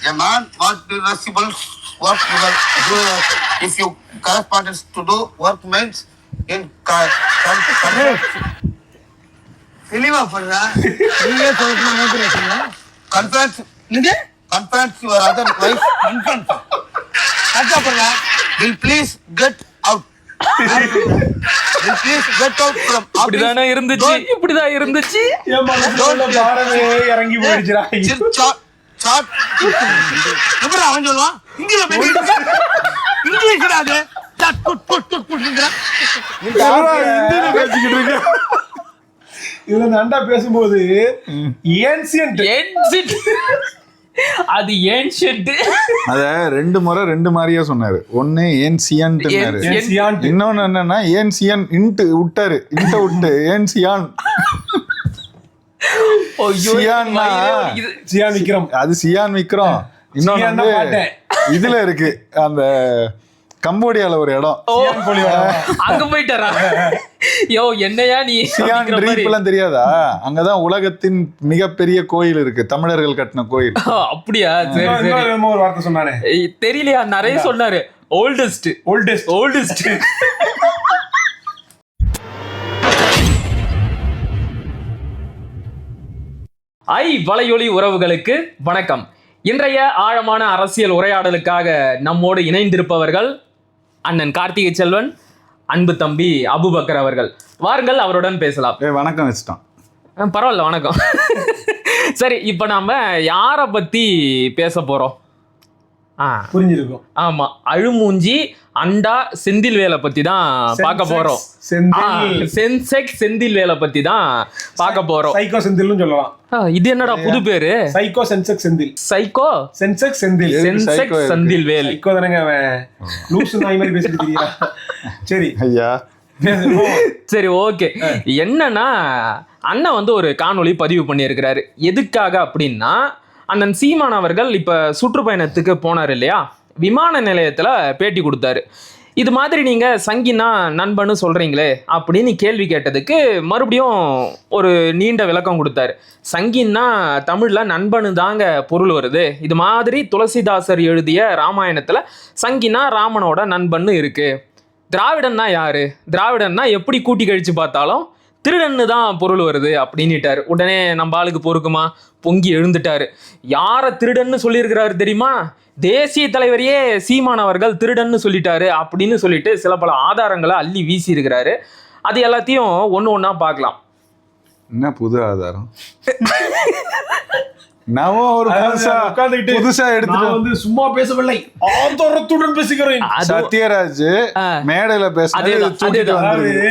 A man what irreversible work you will do if you correspondence to do work means in தெளிவா பண்றா நீயே சொல்றா மூக்கு ரசிங்க கன்ஃபரன்ஸ் நீங்க conference your other wife conference கரெக்டா பண்றா will please get out will please get out from இப்படிதானே இருந்துச்சு இப்படிதான் இருந்துச்சு என் மனசுல பாரமே இறங்கி போயிடுச்சுடா. சாட் எப்படி அவன் சொல்லுவான் இங்கிலீஷ்டா அது சாட் புட் புட் புட் புட்ங்கறா ஹிந்தில பேசிக்கிட்டு இருக்க. இதுல இந்த அண்டா பேசும்போது ஏன்சியன்ட் அது ஏன்ஷியன்ட். அத ரெண்டு முறை ரெண்டு மாதிரியா சொன்னாரு. ஒன்னு ஏன்சியன்ட், இன்னொன்னு என்னன்னா ஏன்சியன் இன்ட் விட்டாரு, இன்ட விட்டு ஏன்சியான். சியான் விக்ரம், அது சியான் விக்ரம். இன்னொன்னு இதுல இருக்கு அந்த கம்போடியால ஒரு இடம், அங்க போயிட்டாரா? யோ என்னையா நீ சியான் ட்ரீப் எல்லாம் தெரியாதா? அங்கதான் உலகத்தின் மிகப்பெரிய கோயில் இருக்கு, தமிழர்கள் கட்டின கோயில். அப்படியா? ஒரு வார்த்தை சொன்னானே தெரியலையா? நிறைய சொன்னாரு. Oldest oldest oldest. வலையொலி உறவுகளுக்கு வணக்கம். இன்றைய ஆழமான அரசியல் உரையாடலுக்காக நம்மோடு இணைந்திருப்பவர்கள் அண்ணன் கார்த்திகை செல்வன், அன்பு தம்பி அபுபக்கர் அவர்கள். வாருங்கள், அவருடன் பேசலாம். வணக்கம் வச்சுட்டான். பரவாயில்ல, வணக்கம். சரி, இப்போ நாம யாரை பத்தி பேச போறோம்? புரிஞ்சிருக்கும். ஆமா, அழுமூஞ்சி அண்டா செந்தில் வேலை பத்தி தான் பார்க்க போறோம். சென்செக்ஸ் செந்தில் வேலை பத்தி தான் பார்க்க போறோம். சைக்கோ செந்தில்னு சொல்லலாம். இது என்னடா புது பேரு? Psycho sensex Senthil. Psycho sensex Senthil. Sensex Senthil Vel. Psycho தானங்க அவன். லூசு நாய் மாதிரி பேசிட்டு இருக்கீங்க. சரி ஐயா, சரி ஓகே. என்னன்னா அண்ணன் வந்து ஒரு காணொளி பதிவு பண்ணியிருக்கிறாரு. எதுக்காக அப்படின்னா, அண்ணன் சீமான் அவர்கள் இப்போ சுற்றுப்பயணத்துக்கு போனார் இல்லையா, விமான நிலையத்தில் பேட்டி கொடுத்தாரு. இது மாதிரி நீங்கள் சங்கினா நண்பன்னு சொல்கிறீங்களே அப்படின்னு கேள்வி கேட்டதுக்கு மறுபடியும் ஒரு நீண்ட விளக்கம் கொடுத்தாரு. சங்கின்னா தமிழில் நண்பனு தாங்க பொருள் வருது. இது மாதிரி துளசிதாசர் எழுதிய ராமாயணத்தில் சங்கினா ராமனோட நண்பன்னு இருக்குது. திராவிடன்னா யாரு? திராவிடன்னா எப்படி கூட்டி கழிச்சு பார்த்தாலும் திருடன்னு தான் பொருள் வருது அப்படின்னுட்டாரு. உடனே நம்ம ஆளுக்கு பொறுக்குமா, பொங்கி எழுந்துட்டாரு. யாரை திருடன்னு சொல்லியிருக்கிறாரு தெரியுமா? தேசிய தலைவரையே சீமான் அவர்கள் திருடன்னு சொல்லிட்டாரு அப்படின்னு சொல்லிட்டு சில பல ஆதாரங்களை அள்ளி வீசி இருக்கிறாரு. அது எல்லாத்தையும் ஒன்று ஒன்றா பார்க்கலாம். என்ன புது ஆதாரம்? புதுசா எடுத்து வந்து சும்மா பேசவில்லை, ஆதாரத்துடன் பேசுகிறேன். சத்யராஜ் மேடையில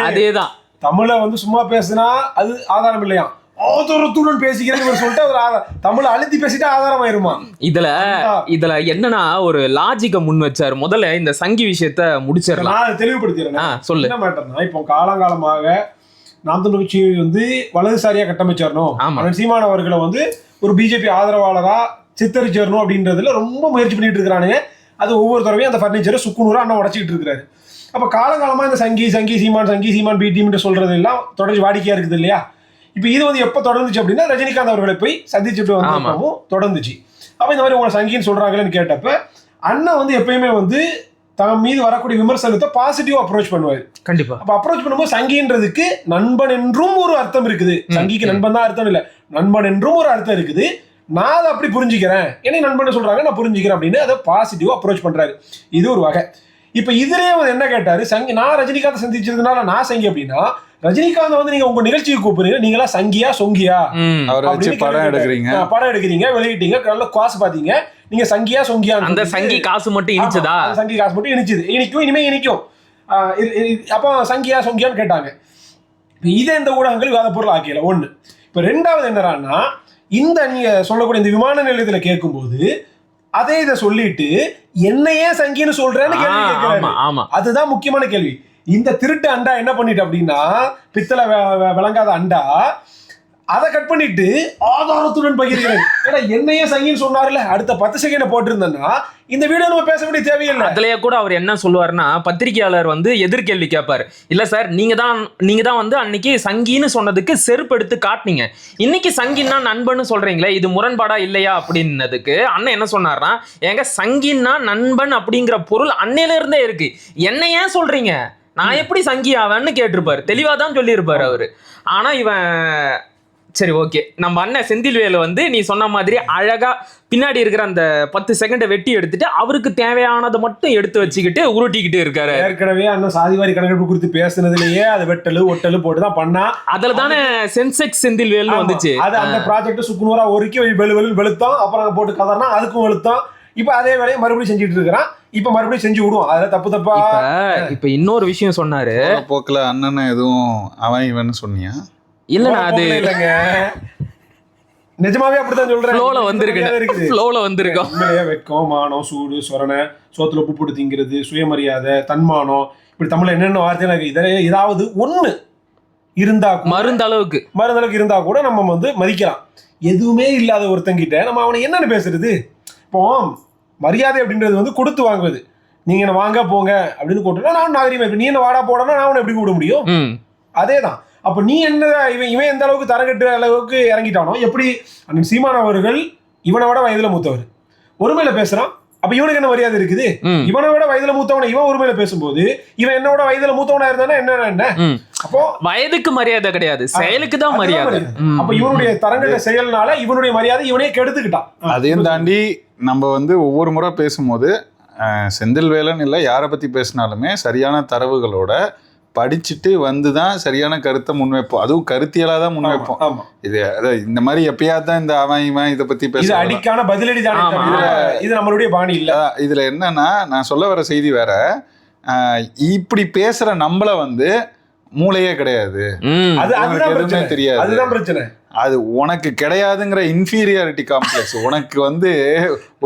அதேதான். தமிழ வந்து சும்மா பேசினா அது ஆதாரம் இல்லையா, ஆதாரத்துடன் பேசிக்கிறேன்னு சொல்லிட்டு அவர் தமிழ அழுத்தி பேசிட்டு ஆதாரம் ஆயிருமா? இதுல என்னன்னா ஒரு லாஜிக்க முன் வச்சாரு. முதல்ல இந்த சங்கி விஷயத்த முடிச்சிடலாம். நான் தெளிவுபடுத்திடுறேன். சொல்லு. என்ன மேட்டர்னா, இப்போ காலங்காலமாக நாம் தமிழர் கட்சி வந்து வலதுசாரியா கட்டமைச்சிடணும், சீமான் அவர்களை வந்து ஒரு பிஜேபி ஆதரவாளரா சித்தரிச்சிடணும் அப்படின்றதுல ரொம்ப முயற்சி பண்ணிட்டு இருக்கிறானுங்க. அது ஒவ்வொரு தடவையும் அந்த பர்னிச்சரை சுக்குநூறா அண்ணன் உடச்சிக்கிட்டு இருக்கிறாரு. அப்ப காலகாலமா இந்த சங்கி சீமான் பி டீம் சொல்றது எல்லாம் தொடர்ச்சி வாடிக்கையா இருக்குது இல்லையா? இப்ப இது வந்து எப்ப தொடர்ந்துச்சு அப்படின்னா, ரஜினிகாந்த் அவர்களை போய் சந்திச்சுட்டு வந்து தொடர்ந்துச்சு. அப்ப இந்த மாதிரி உங்களை சங்கின்னு சொல்றாங்களேன்னு கேட்டப்ப அண்ணன் வந்து எப்பயுமே வந்து தன் மீது வரக்கூடிய விமர்சனத்தை பாசிட்டிவா அப்ரோச் பண்ணுவாரு. கண்டிப்பா. அப்ப அப்ரோச் பண்ணும்போது சங்கின்றதுக்கு நண்பன் என்றும் ஒரு அர்த்தம் இருக்குது. சங்கிக்கு நண்பன் தான் அர்த்தம் இல்ல, நண்பன் என்றும் ஒரு அர்த்தம் இருக்குது. நான் அதை அப்படி புரிஞ்சுக்கிறேன், என்னை நண்பன் சொல்றாங்க நான் புரிஞ்சுக்கிறேன் அப்படின்னு அதை பாசிட்டிவா அப்ரோச் பண்றாரு. இது ஒரு வகை. இப்ப இதுலயே அவர் என்ன கேட்டாரு, சங்கி நான் ரஜினிகாந்த் சந்திச்சதுனால நான் சங்கி அப்படின்னா, ரஜினிகாந்த் வந்து நீங்க உங்க நிகழ்ச்சிக்கு கூப்பிடுறீங்க, நீங்களா சங்கியா சொங்கியா படம் எடுக்கிறீங்க, வெளியிட்டீங்க, நல்ல காசு பாத்தீங்க, நீங்க சங்கியா சொங்கியா? அந்த சங்கி காசு மட்டும் இனிச்சதா? சங்கி காசு மட்டும் இனிச்சது, இனிக்கும், இனிமே இனிக்கும். அப்ப சங்கியா சொங்கியான்னு கேட்டாங்க. இதை இந்த ஊடகங்கள் விவாத பொருள் ஆக்கல. ஒண்ணு. இப்ப ரெண்டாவது என்னன்னா, இந்த நீங்க சொல்லக்கூடிய இந்த விமான நிலையத்துல கேட்கும்போது அதே இதை சொல்லிட்டு என்னையே சங்கின்னு சொல்றேன்னு கேள்வி கேட்கிறாரு. அதுதான் முக்கியமான கேள்வி. இந்த திருட்டு அண்டா என்ன பண்ணிட்டு அப்படின்னா, பித்தளை விளங்காத அண்டா அதை கட் பண்ணிட்டு ஆதாரத்துடன் பகிர்கிறேன். ஏன்னா என்னையே சங்கின்னு சொன்னார்ல, அடுத்த 10 செகண்ட் போட்டிருந்தேன்னா இந்த வீடியோ நம்ம பேச வேண்டிய தேவையில்லை. அதுலயே கூட அவர் என்ன சொல்லுவாருன்னா, பத்திரிகையாளர் வந்து எதிர்கேள்வி கேட்பாரு. இல்ல சார், நீங்க தான் வந்து அன்னைக்கு சங்கின்னு சொன்னதுக்கு செருப்பு எடுத்து காட்டினீங்க, இன்னைக்கு சங்கின்னா நண்பன்னு சொல்றீங்களே, இது முரண்பாடா இல்லையா அப்படின்னதுக்கு அண்ணன் என்ன சொன்னார்னா, ஏங்க சங்கின்னா நண்பன் அப்படிங்கிற பொருள் அன்னையில இருந்தே இருக்கு, என்ன ஏன் சொல்றீங்க, நான் எப்படி சங்கி ஆவேன்னு கேட்டிருப்பாரு. தெளிவா தான் சொல்லியிருப்பாரு அவரு. ஆனா இவன் சரி ஓகே, நம்ம அண்ணன் செந்தில்வேலு வந்து நீ சொன்ன மாதிரி அழகா பின்னாடி இருக்கிற அந்த 10 செகண்டை வெட்டி எடுத்துட்டு அவருக்கு தேவையானதை மட்டும் எடுத்து வச்சுக்கிட்டு உருட்டிக்கிட்டு இருக்காரு. ஏற்கனவே அண்ணன் சாதிவாரி கணக்கெடுப்பு குறித்து பேசுனதுலயே அது வெட்டலு ஒட்டலு போட்டுதான் பண்ணா. அதுல தானே சென்செக்ஸ் செந்தில்வேலு வந்துச்சு. அது அந்த ப்ராஜெக்ட் சுக்குநூறா ஒருக்கி வெளுத்தான், அப்புறம் போட்டு கதறனா அதுக்கும் வெளுத்தான். இப்ப அதே வேலையை மறுபடியும் செஞ்சுட்டு இருக்கிறான். இப்ப மறுபடியும் செஞ்சு விடுவோம். அதுல தப்பா. இப்ப இன்னொரு விஷயம் சொன்னாரு, போக்குல அண்ணன் எதுவும் அவன் இவன் சொன்னியா? இல்ல நான் அது இல்லங்க, நிஜமாவே அப்படித்தான் சொல்றேன். ஃப்ளோல வந்திருக்கோம். உண்மையிலேயே வெட்கம், மானம், சூடு, சொரணை, சோத்துல உப்பு போட்டு திங்கிறது, சுயமரியாதை, தன்மானம், இப்படி தமிழ்ல என்னென்ன வார்த்தை இதில் ஏதாவது ஒண்ணு இருந்தா மருந்தளவுக்கு இருந்தா கூட நம்ம வந்து மதிக்கலாம். எதுவுமே இல்லாத ஒருத்தங்கிட்ட நம்ம அவனை என்னன்னு பேசுறது? இப்போ மரியாதை அப்படின்றது வந்து கொடுத்து வாங்குவது. நீங்க என்ன வாங்க போங்க அப்படின்னு கூப்பிட்டா நான் நாகரிகமா, நீ என்ன வாடா போடனா நான் அவனை எப்படி கூப்பிட முடியும்? அதேதான். அப்ப நீ என்ன இவன் எந்த அளவுக்கு தரங்கட்டு அளவுக்கு இறங்கிட்டானோ, எப்படி அண்ணன் சீமான் அவர்கள் இவனை விட வயதுல மூத்தவர் ஒருமையில பேசுறான். அப்ப இவனுக்கு என்ன மரியாதை இருக்குது? இவனை விட வயதுல மூத்தவனை இவன் ஒருமையில பேசும்போது இவன் என்னோட வயதுல மூத்தவனா இருந்தானா என்ன? அப்போ வயதுக்கு மரியாதை கிடையாது, செயலுக்கு தான் மரியாதை. அப்ப இவனுடைய தரங்கட்ட செயல்னால இவனுடைய மரியாதை இவனே கெடுத்துக்கிட்டான். அதையும் தாண்டி நம்ம வந்து ஒவ்வொரு முறை பேசும்போது செந்தில்வேலன் இல்லை யாரை பத்தி பேசினாலுமே சரியான தரவுகளோட படிச்சுட்டு வந்துதான் சரியான கருத்தை முன்வைப்போம். அதுவும் கருத்தியலா தான் முன்வைப்போம். இது இந்த மாதிரி எப்பயாவது தான் இந்த அவன் இவன் இதை பத்தி பேச அடிக்கான பதிலடி தான். இது நம்மளுடைய பாணி இல்ல. இதுல என்னன்னா, நான் சொல்ல வர செய்தி வேற, இப்படி பேசுற நம்மள வந்து மூளையே கிடையாது, எதுவுமே தெரியாது, அதுதான் பிரச்சனை. அது உனக்கு கிடையாதுங்கிற இன்ஃபீரியாரிட்டி காம்ப்ளெக்ஸ், உனக்கு வந்து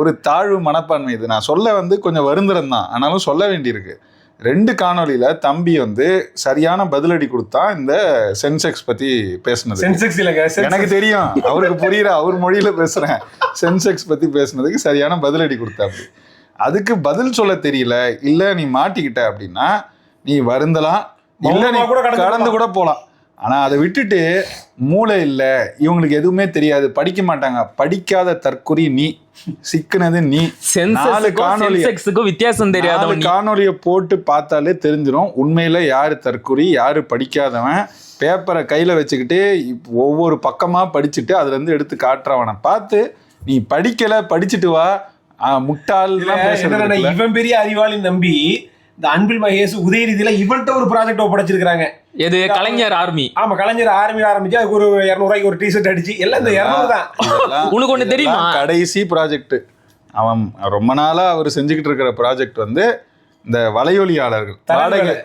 ஒரு தாழ்வு மனப்பான்மை. இது நான் சொல்ல வந்து கொஞ்சம் வருந்துறம் தான், ஆனாலும் சொல்ல வேண்டியிருக்கு. 2 காணொலியில தம்பி வந்து சரியான பதிலடி கொடுத்தா இந்த சென்செக்ஸ் பத்தி பேசுனது. சென்செக்ஸ் இல்லங்க, எனக்கு தெரியும், அவருக்கு புரியுற அவர் மொழியில பேசுறேன். சென்செக்ஸ் பத்தி பேசுனதுக்கு சரியான பதிலடி கொடுத்தா. அப்படி அதுக்கு பதில் சொல்ல தெரியல, இல்ல நீ மாட்டிக்கிட்ட அப்படின்னா நீ வருந்தலாம், இல்ல நீ கடந்து கூட போலாம். ஆனா அதை விட்டுட்டு மூளை இல்ல, இவங்களுக்கு எதுவுமே தெரியாது, படிக்க மாட்டாங்க, படிக்காத தற்குறி நீ, சிக்குனது நீ. 4 வித்தியாசம் தெரியாத காணொலியை போட்டு பார்த்தாலே தெரிஞ்சிடும் உண்மையில யாரு தற்குறி யாரு படிக்காதவன். பேப்பரை கையில வச்சுக்கிட்டு ஒவ்வொரு பக்கமா படிச்சுட்டு அதுல இருந்து எடுத்து காட்டுறவனை பார்த்து நீ படிக்கல, படிச்சுட்டு வா, முட்டாள். இவன் பெரிய அறிவாளி நம்பி இந்த அன்பில் மகேஷ் உதயநிதியில இவன்ட்ட ஒரு ப்ராஜெக்ட் ஒப்படைச்சிருக்காங்க. எது? கலைஞர் ஆர்மி. ஆமா, கலைஞர் ஆர்மி ஆரம்பிச்சு அதுக்கு ஒரு 200 ரூபாய்க்கு ஒரு டிஷர்ட் அடிச்சு எல்லாம் இந்த 200 தான். உனக்கு ஒண்ணு தெரியுமா? கடைசி ப்ராஜெக்ட் அவன் ரொம்ப நாளா அவர் செஞ்சுக்கிட்டு இருக்கிற ப்ராஜெக்ட் வந்து இந்த வலையொலியாளர்கள்,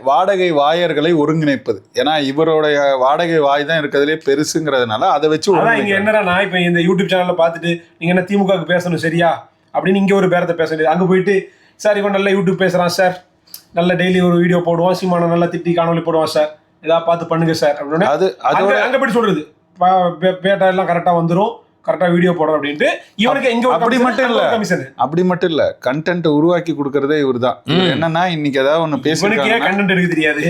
வாடகை வாயர்களை ஒருங்கிணைப்பது. ஏன்னா இவருடைய வாடகை வாய் தான் இருக்கிறதுலே பெருசுங்கிறதுனால அதை வச்சு இங்க என்னடா, நான் இப்ப இந்த யூடியூப் சேனல்ல பார்த்துட்டு நீங்க என்ன திமுகவுக்கு பேசணும் சரியா அப்படின்னு இங்க ஒரு பேரத்தை பேச வேண்டியது. அங்க போயிட்டு சார் இவன் நல்ல யூடியூப் பேசுறான் சார், நல்ல டெய்லி ஒரு வீடியோ போடுவான், சீமான நல்லா திட்டி காணொலி போடுவான் சார், ஏதாவது பார்த்து பண்ணுங்க சார் அப்படின்னு அங்க போய் சொல்றது. பேட்டா எல்லாம் கரெக்டா வந்துரும், கரெக்டா வீடியோ போடுறோம் அப்படின்ட்டு இவனுக்கு எங்க அப்படி மட்டும் இல்ல கண்டென்ட் உருவாக்கி கொடுக்கறதே இவர் தான். என்னன்னா இன்னைக்கு ஏதாவது ஒண்ணு பேசுறதுக்கு கண்டென்ட் எடுக்க தெரியாது,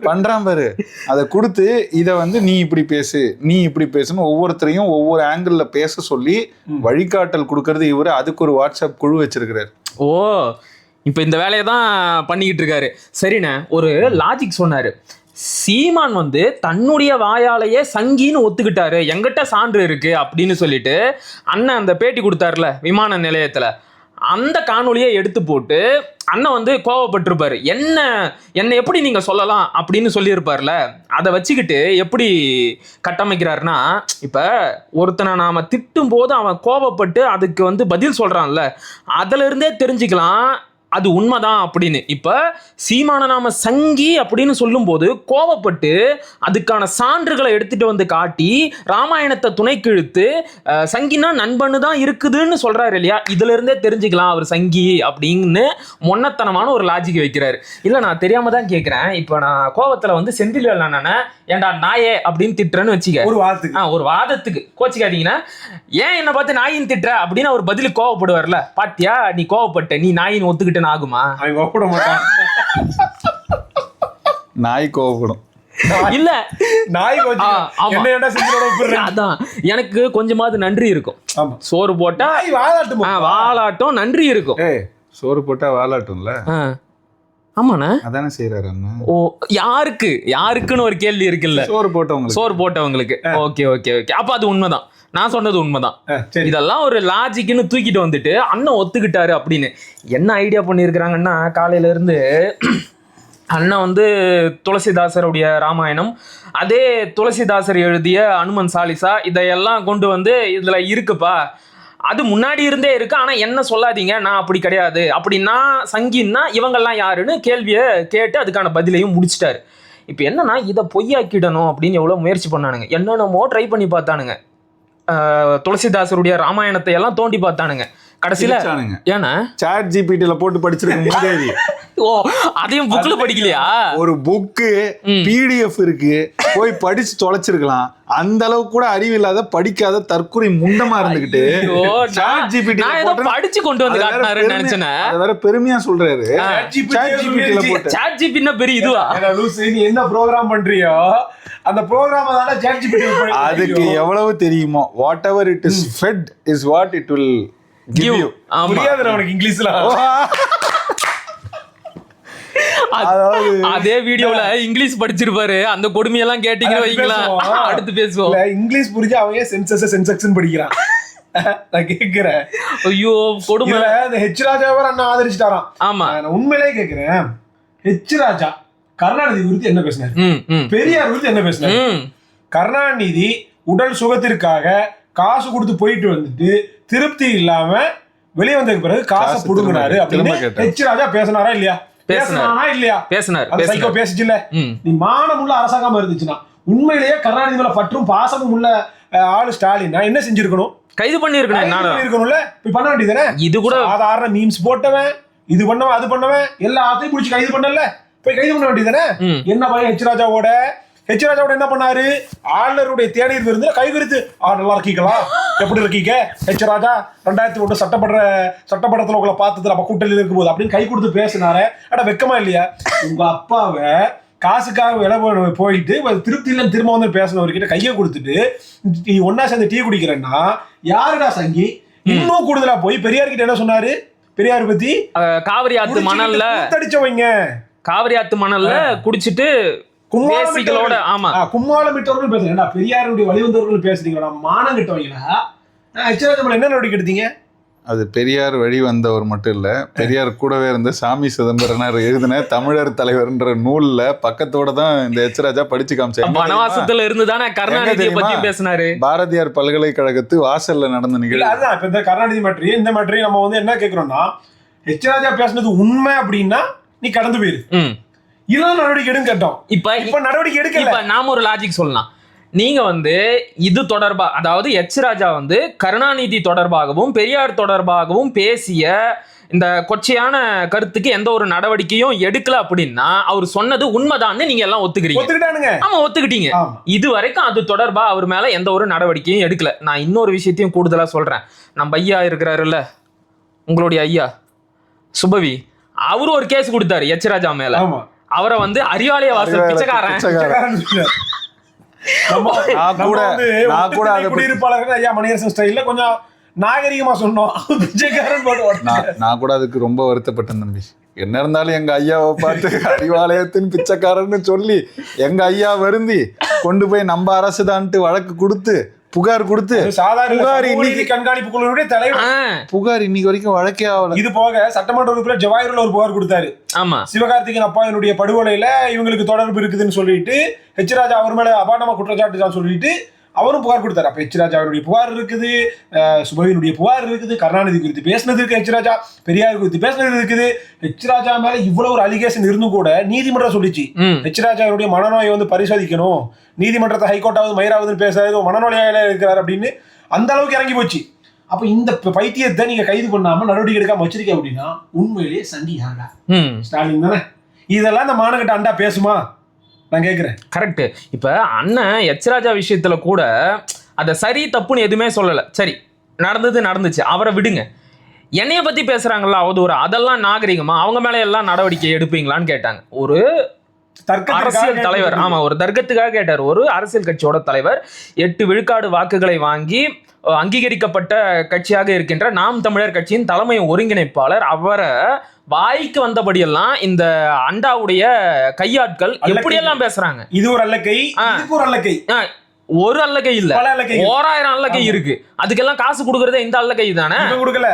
பண்றான் பாரு, அதை கொடுத்து இதை வந்து நீ இப்படி பேசு நீ இப்படி பேசுன்னு ஒவ்வொருத்தரையும் ஒவ்வொரு ஆங்கிள் பேச சொல்லி வழிகாட்டல் கொடுக்கறது இவரு. அதுக்கு ஒரு வாட்ஸ்அப் குழு வச்சிருக்கிறாரு. ஓ, இப்ப இந்த வேலையை தான் பண்ணிக்கிட்டு இருக்காரு. சரிண்ணே, ஒரு லாஜிக் சொன்னாரு. சீமான் வந்து தன்னுடைய வாயாலேயே சங்கின்னு ஒத்துக்கிட்டாரு, எங்கிட்ட சான்று இருக்கு அப்படின்னு சொல்லிட்டு அண்ணன் அந்த பேட்டி கொடுத்தாருல விமான நிலையத்துல, அந்த காணொலியை எடுத்து போட்டு அண்ணன் வந்து கோவப்பட்டிருப்பாரு. என்ன எப்படி நீங்க சொல்லலாம் அப்படின்னு சொல்லியிருப்பார்ல, அதை வச்சுக்கிட்டு எப்படி கட்டமைக்கிறாருன்னா, இப்ப ஒருத்தனை நாம திட்டும் போது அவன் கோவப்பட்டு அதுக்கு வந்து பதில் சொல்றான்ல, அதுல இருந்தே தெரிஞ்சுக்கலாம் அது உண்மைதான் அப்படின்னு. இப்ப சீமான நாம சங்கி அப்படின்னு சொல்லும் போது கோவப்பட்டு அதுக்கான சான்றுகளை எடுத்துட்டு வந்து காட்டி ராமாயணத்தை துணைக்கு இழுத்து சங்கினா நண்பனு தான் இருக்குதுன்னு சொல்றாரு இல்லையா, இதுல இருந்தே தெரிஞ்சுக்கலாம் அவர் சங்கி அப்படின்னு மொன்னத்தனமான ஒரு லாஜிக் வைக்கிறாரு. இல்ல நான் தெரியாம தான் கேட்கிறேன். இப்ப நான் கோவத்துல வந்து செந்தில்வேல் அண்ணனை ஏன்டா நாயே அப்படின்னு திட்டுறேன்னு வச்சுக்க, ஒரு வாதத்துக்கு கோச்சிக்காதீங்கன்னா, ஏன் என்ன பார்த்து நாயின் திட்டுற அப்படின்னு அவர் பதிலுக்கு கோவப்படுவார்ல, பாத்தியா நீ கோவப்பட்ட, நீ நாயின் ஒத்துக்கிட்டேன்னு ஆகுமா? கோவப்பட மாட்டான். நாய் கோவப்படும். இல்ல நாய் அதான் எனக்கு கொஞ்சமாவது நன்றி இருக்கும். சோறு போட்டா வாலாட்டும் நன்றி இருக்கும். சோறு போட்டா வாலாட்டும்ல. ஆமாண்ணா அதானே செய்யறாரு அண்ணா. ஓ யாருக்குன்னு ஒரு கேள்வி இருக்குல்ல, சோறு போட்டவங்களுக்கு. ஓகே ஓகே ஓகே, அப்ப அது உண்மைதான், நான் சொன்னது உண்மைதான். இதெல்லாம் ஒரு லாஜிக்னு தூக்கிட்டு வந்துட்டு அண்ணன் ஒத்துக்கிட்டாரு அப்படின்னு என்ன ஐடியா பண்ணியிருக்கிறாங்கன்னா, காலையில இருந்து அண்ணன் வந்து துளசிதாசருடைய ராமாயணம், அதே துளசிதாசர் எழுதிய அனுமன் சாலிசா, இதையெல்லாம் கொண்டு வந்து இதுல இருக்குப்பா, அது முன்னாடி இருந்தே இருக்கு, ஆனா என்ன சொல்லாதீங்க, நான் அப்படி கிடையாது அப்படின்னா சங்கின்னா இவங்கெல்லாம் யாருன்னு கேள்வியை கேட்டு அதுக்கான பதிலையும் முடிச்சிட்டாரு. இப்போ என்னன்னா இதை பொய்யாக்கிடணும் அப்படின்னு எவ்வளோ முயற்சி பண்ணானுங்க, என்னென்னமோ ட்ரை பண்ணி பார்த்தானுங்க. துளசிதாசருடைய ராமாயணத்தை எல்லாம் தோண்டி பார்த்தானுங்க. கடைசியில ஏன்னா சாட் ஜிபிடில போட்டு படிச்சிருக்க. ஓ அதையும் புக்ல படிக்கலையா? ஒரு புக்கு பிடிஎஃப் இருக்கு, போய் படிச்சு தொலைச்சிருக்கலாம். அந்த அளவுக்கு கூட அறிவில்லாத படிக்காத தற்கொலை முண்டமா இருந்துகிட்டு சாட் ஜிபிடி படிச்சு கொண்டு வந்து காட்டினாருன்னு நினைச்சேன். அத வேற பெருமையா சொல்றாரு. சாட் ஜிபிடினா பெரிய இதுவா? நீ என்ன ப்ரோகிராம் பண்றியோ அந்த ப்ரோகிராம் தான சாட் ஜிபிடி. அதுக்கு எவ்வளவு தெரியுமோ, what ever it is fed is what it will give you. புரியாதுடா உனக்கு இங்கிலீஷ்ல. அதே வீடியோல இங்கிலீஷ் படிச்சிருப்பாரு, அந்த கொடுமையெல்லாம் கேட்டீங்கன்னு வைங்களா, அடுத்து பேசுவோம். இங்கிலீஷ் புரிஞ்சு அவன் சென்செக்ஷன் படிக்கிறான். நான் கேக்குறேன், ஐயோ கொடுமை. இந்த ஹெச் ராஜாவை அண்ணா ஆதரிச்சிட்டாராம். ஆமா, நான் உண்மையிலேயே கேக்குறேன், ஹெச் ராஜா கருணாநிதி குறித்து என்ன பேசினாரு, பெரியார் குறித்து என்ன பேசினாரு? கருணாநிதி உடல் சுகத்திற்காக காசு கொடுத்து போயிட்டு வந்துட்டு திருப்தி இல்லாம வெளியே வந்ததுக்கு பிறகு காசை புடுங்கினாரு அப்படின்னு ஹெச் ராஜா பேசினாரா இல்லையா? பேசினாரா இல்லையா? பேசிச்சு இல்ல. நீ மானமுள்ள அரசாங்கமா இருந்துச்சுன்னா, உண்மையிலேயே கருணாநிதி மேல பற்றும் பாசமும் உள்ள ஆளு ஸ்டாலின் என்ன செஞ்சிருக்கணும்? கைது பண்ணிருக்கணும்ல. இப்ப பண்ண வேண்டியதானே? இது கூட சாதாரண மீம்ஸ் போட்டவன், இது பண்ணவன், அது பண்ணவன், எல்லாத்தையும் பிடிச்சி கைது பண்ணல, போய் கைது பண்ண வேண்டியதானே? என்ன பையன் ஹெச் ராஜாவோட என்ன பண்ணாரு? ஆளுநருடைய தேநீர் விருந்துல கை குறித்து நல்லா இருக்கீங்களா, எப்படி இருக்கீங்க ஹெச் ராஜா, 2001 சட்டப்படத்துல உங்களை பார்த்தது நம்ம கூட்டணியில் இருக்கும்போது அப்படின்னு கை கொடுத்து பேசினாரு. அட வெக்கமா இல்லையா? உங்க அப்பாவை காசுக்காக விலை போயிட்டு திருப்தி இல்லைன்னு திரும்ப வந்து பேசினவர்கிட்ட கையை கொடுத்துட்டு நீ ஒன்னா சேர்ந்து டீ குடிக்கிறேன்னா யாருடா சங்கி? இன்னும் கூடுதலா போய் பெரியார் கிட்ட என்ன சொன்னாரு? பெரியார் பத்தி காவிரி ஆத்து மணல்ல அடிச்சவங்க, காவிரி ஆத்து மணல்ல குடிச்சிட்டு கும்மாளமிட்டவர்கள் பேசுறீங்க, பெரியாருடைய வழிவந்தவர்கள் பேசுறீங்களா? மானம் கிட்டவங்களா? என்ன நடவடிக்கை எடுத்தீங்க? அது பெரியார் வழி வந்தவர் மட்டும் இல்ல, பெரியார் கூடவே இருந்த சாமி சிதம்பரனார் எழுதின தமிழர் தலைவர்ன்ற நூல்ல பக்கத்தோட தான் இந்த ஹெச் ராஜா படிச்சு காமிச்சாரு. வனவாசத்துல இருந்து தானே கருணாநிதியை பத்தி பேசினாரு. பாரதியார் பல்கலைக்கழகத்து வாசல்ல நடந்த நிகழ்வு. அதான் இப்ப இந்த கருணாநிதி மாற்றி இந்த மாற்றி நம்ம வந்து என்ன கேக்குறோம்னா, ஹெச் ராஜா பேசுனது உண்மை அப்படின்னா நீ கடந்து போயிரு, இதெல்லாம் நடவடிக்கை எடுங்க கேட்டோம். இப்ப நடவடிக்கை எடுக்கல. நாம ஒரு லாஜிக் சொல்லலாம். நீங்க வந்து இது தொடர்பா, அதாவது ஹெச் ராஜா வந்து கருணாநிதி தொடர்பாகவும் பெரியார் தொடர்பாகவும் பேசிய இந்த கொச்சையான கருத்துக்கு எந்த ஒரு நடவடிக்கையும் எடுக்கல அப்படின்னா அவர் சொன்னது உண்மைதான்னு நீங்க எல்லாம் ஒத்துக்கிறீங்க. ஆமா ஒத்துக்கிட்டீங்க. இது வரைக்கும் அது தொடர்பா அவர் மேல எந்த ஒரு நடவடிக்கையும் எடுக்கல. நான் இன்னொரு விஷயத்தையும் கூடுதலா சொல்றேன். நம்ம ஐயா இருக்கிறாருல்ல, உங்களுடைய ஐயா சுபவி, அவரு ஒரு கேஸ் கொடுத்தாரு ஹெச் ராஜா மேல. அவரை வந்து அறிவாலய வாசல் பிச்சைக்காரன் குடியிருப்பாளர்கள் ஐயா மணியரசன் ஸ்டைல்ல கொஞ்சம் நாகரிகமா சொன்னோம். நான் கூட அதுக்கு ரொம்ப வருத்தப்பட்டேன் தம்பி. என்ன இருந்தாலும் எங்க ஐயாவை பார்த்து அறிவாலயத்தின் பிச்சைக்காரன்னு சொல்லி எங்க ஐயா வருந்தி கொண்டு போய் நம்ம அரசு தான்ட்டு வழக்கு கொடுத்து புகார் கொடுத்து கண்காணிப்பு குழுவுடைய தலைவர் புகார் இன்னைக்கு வரைக்கும் வழக்கே ஆகல. இது போக சட்டமன்ற உறுப்பினர் ஜவாஹிருல ஒரு புகார் கொடுத்தாரு. ஆமா, சிவகார்த்திகேயன் அப்பாவினுடைய படுகொலையில இவங்களுக்கு தொடர்பு இருக்குதுன்னு சொல்லிட்டு ஹெச் ராஜா அவர் மேல அபாண்டமா குற்றச்சாட்டு சொல்லிட்டு அவரும் புகார் கொடுத்தாரு. அப்ப எச் ராஜா அவருடைய புகார் இருக்குது, சுபவினுடைய புகார் இருக்குது, கருணாநிதி குறித்து பேசினது இருக்கு, எச் ராஜா பெரியார் குறித்து பேசினது இருக்குது. எச் ராஜா மேல இவ்வளவு ஒரு அலிகேஷன் இருந்தும் கூட நீதிமன்றம் சொல்லிச்சு எச் ராஜா அவருடைய மனநோயை வந்து பரிசோதிக்கணும், நீதிமன்றத்தை ஹைகோர்ட்டாவது மயிராவதுன்னு பேசாது மனநோயால இருக்கிறார் அப்படின்னு அந்த அளவுக்கு இறங்கி போச்சு. அப்ப இந்த பைத்தியத்தை நீங்க கைது பண்ணாம நடவடிக்கை எடுக்காம வச்சிருக்க அப்படின்னா உண்மையிலேயே சண்டி யாரா? ஸ்டாலின் தானே. இதெல்லாம் இந்த மானகட்ட அண்டா பேசுமா? நான் கேட்கிறேன். கரெக்ட். இப்ப அண்ணன் எச் ராஜா விஷயத்துல கூட அத சரி தப்புன்னு எதுவுமே சொல்லல. சரி நடந்துச்சு, அவரை விடுங்க. என்னைய பத்தி பேசுறாங்களா அவதூறு, அதெல்லாம் நாகரிகமா? அவங்க மேல எல்லாம் நடவடிக்கை எடுப்பீங்களான்னு கேட்டாங்க. ஒரு அரசியல் தலைவர், ஆமா, ஒரு தர்க்கத்துக்காக கேட்டார். ஒரு அரசியல் கட்சியோட தலைவர் 8 விழுக்காடு வாக்குகளை வாங்கி அங்கீகரிக்கப்பட்ட கட்சியாக இருக்கின்ற நாம் தமிழர் கட்சியின் தலைமை ஒருங்கிணைப்பாளர் அவரை வாய்க்கு வந்தபடியெல்லாம் இந்த அண்டாவுடைய கையாட்கள் எப்படியெல்லாம் பேசுறாங்க. இது ஒரு அல்லக்கை, ஒரு அல்லக்கை, ஒரு அல்லக்கை இல்ல, 1000 அல்லக்கை இருக்கு. அதுக்கெல்லாம் காசு கொடுக்கறதே இந்த அல்லக்கை தானே. கொடுக்கல,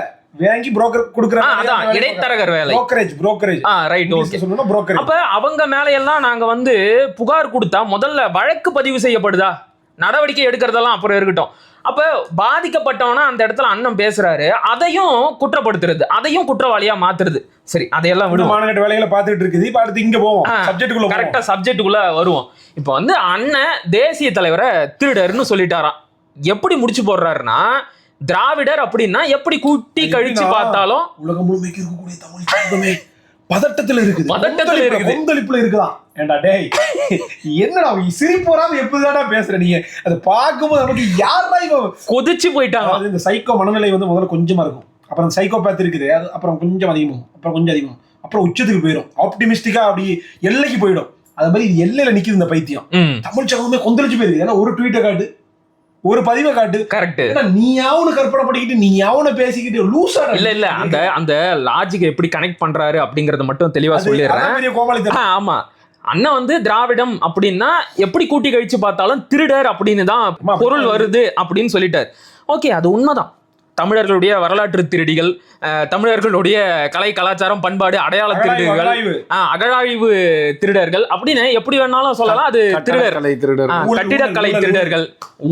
வாங்கி புரோக்கர் கொடுக்கறாங்க. அதான் இடைத்தரகர் வேலை, புரோக்கரேஜ். Right, okay. அப்ப அவங்க மேல எல்லாம் நாங்க வந்து புகார் கொடுத்தா முதல்ல வழக்கு பதிவு செய்யப்படுதா? நடவடிக்கை எடுக்கிறதெல்லாம் அப்புறம் இருக்கட்டும். அப்ப பாதிக்கப்பட்டவனா அந்த இடத்துல அண்ணன் பேசுறாரு, அதையும் குற்றப்படுத்துறது, அதையும் குற்றவாளியா மாத்துறது. சரி, அதையெல்லாம் விடுவோம். மானகட்ட வேலைகளை பார்த்துட்டு இருக்குது. இப்ப அடுத்து இங்க போவோம், சப்ஜெக்ட்டுக்குள்ள கரெக்டா சப்ஜெக்ட்டுக்குள்ள வருவோம். இப்ப வந்து அண்ணன் தேசிய தலைவரை திருடர்னு சொல்லிட்டாராம். எப்படி முடிச்சு போடுறாருன்னா, திராவிடர் அப்படின்னா எப்படி கூட்டி கழிச்சு பார்த்தாலும் உலகம் முழுமைக்கு இருக்கக்கூடிய தமிழ் சமூகமே பதட்டத்துல இருக்குது, கொந்தளிப்புல இருக்குதான். ஏண்டா டேய், என்னடா சிரிப்பு வராம எப்படிதாடா பேசுற நீங்க? அதை பார்க்கும்போது நமக்கு யாரா இவன் கொதிச்சு போயிட்டாங்க. இந்த சைக்கோ மனநிலை வந்து முதல்ல கொஞ்சமா இருக்கும், அப்புறம் சைக்கோபேத் இருக்குது, அது அப்புறம் கொஞ்சம் அதிகமாகும், அப்புறம் கொஞ்சம் அதிகமாகும், அப்புறம் உச்சத்துக்கு போயிடும், ஆப்டிமிஸ்டிக்கா அப்படி எல்லைக்கு போயிடும். அது மாதிரி இது எல்லையில நிக்குது இந்த பைத்தியம். தமிழ் சமூகமே கொந்தளிச்சு போயிருக்கு. ஏன்னா ஒரு ட்வீட்டை காட்டு, ஒரு பதிவை காட்டு, கரெக்ட். நீ யாவனு கற்பனை பண்ணிக்கிட்டு, நீ யாவன பேசிக்கிட்டு லூசா இல்ல அந்த லாஜிக் எப்படி கனெக்ட் பண்றாரு அப்படிங்கறத மட்டும் தெளிவா சொல்லிடுறேன். ஆமா, அண்ணன் வந்து திராவிடம் அப்படின்னா எப்படி கூட்டி கழிச்சு பார்த்தாலும் திருடர் அப்படின்னு தான் பொருள் வருது அப்படின்னு சொல்லிட்டார். ஓகே, அது உண்மைதான். தமிழர்களுடைய வரலாற்று திருடிகள், தமிழர்களுடைய கலை கலாச்சாரம் பண்பாடு அடையாள திருடுகள், அகழாய்வு திருடர்கள் அப்படின்னு எப்படி வேணாலும் சொல்லலாம். அது திருடர், கட்டிடக்கலை திருடர்கள்,